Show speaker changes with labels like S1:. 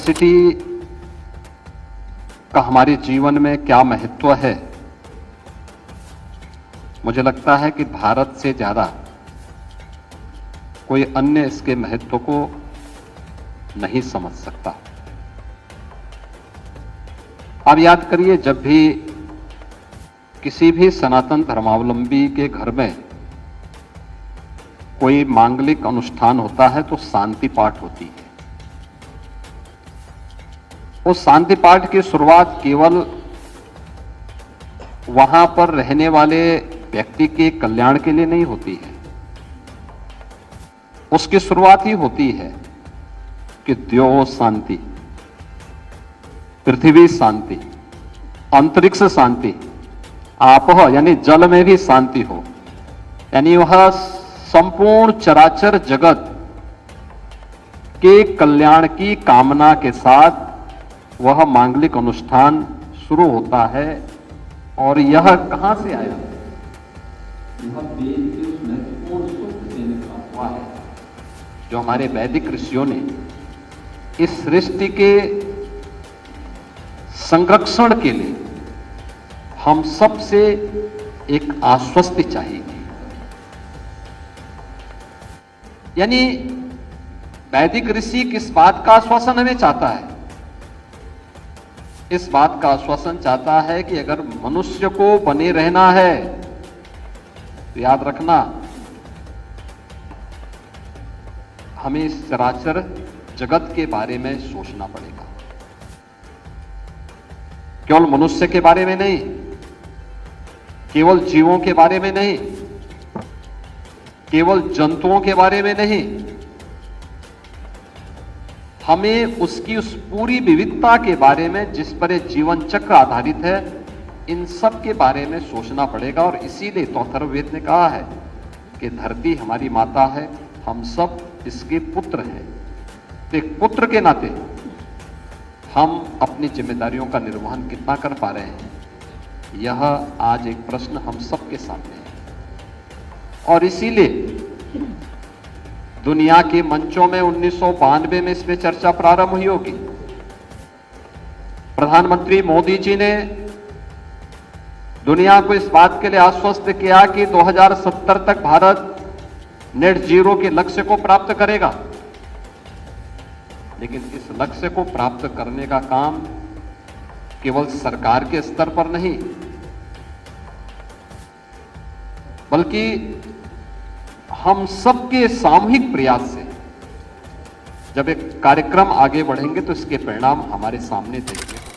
S1: Biodiversity का हमारे जीवन में क्या महत्व है, मुझे लगता है कि भारत से ज्यादा कोई अन्य इसके महत्व को नहीं समझ सकता। आप याद करिए, जब भी किसी भी सनातन धर्मावलंबी के घर में कोई मांगलिक अनुष्ठान होता है तो शांति पाठ होती है। उस शांति पाठ की शुरुआत केवल वहां पर रहने वाले व्यक्ति के कल्याण के लिए नहीं होती है। उसकी शुरुआत ही होती है कि द्यो शांति, पृथ्वी शांति, अंतरिक्ष शांति, आपह यानी जल में भी शांति हो, यानी वह संपूर्ण चराचर जगत के कल्याण की कामना के साथ वह मांगलिक अनुष्ठान शुरू होता है। और यह कहां से आया? यह वेद के उस महत्वपूर्ण सूत्र से निकला हुआ है जो हमारे वैदिक ऋषियों ने इस सृष्टि के संरक्षण के लिए हम सबसे एक आश्वस्ति चाहिए। यानी वैदिक ऋषि किस बात का आश्वासन हमें चाहता है? इस बात का आश्वासन चाहता है कि अगर मनुष्य को बने रहना है तो याद रखना, हमें इस चराचर जगत के बारे में सोचना पड़ेगा। केवल मनुष्य के बारे में नहीं, केवल जीवों के बारे में नहीं, केवल जंतुओं के बारे में नहीं, हमें उसकी उस पूरी विविधता के बारे में जिस पर जीवन चक्र आधारित है, इन सब के बारे में सोचना पड़ेगा। और इसीलिए तो अथर्ववेद ने कहा है कि धरती हमारी माता है, हम सब इसके पुत्र हैं। तो एक पुत्र के नाते हम अपनी जिम्मेदारियों का निर्वहन कितना कर पा रहे हैं, यह आज एक प्रश्न हम सबके सामने है। और इसीलिए दुनिया के मंचों में 1992 में इसमें चर्चा प्रारंभ हुई होगी। प्रधानमंत्री मोदी जी ने दुनिया को इस बात के लिए आश्वस्त किया कि 2070 तक भारत नेट जीरो के लक्ष्य को प्राप्त करेगा। लेकिन इस लक्ष्य को प्राप्त करने का काम केवल सरकार के स्तर पर नहीं, बल्कि हम सबके सामूहिक प्रयास से जब एक कार्यक्रम आगे बढ़ेंगे तो इसके परिणाम हमारे सामने देखेंगे।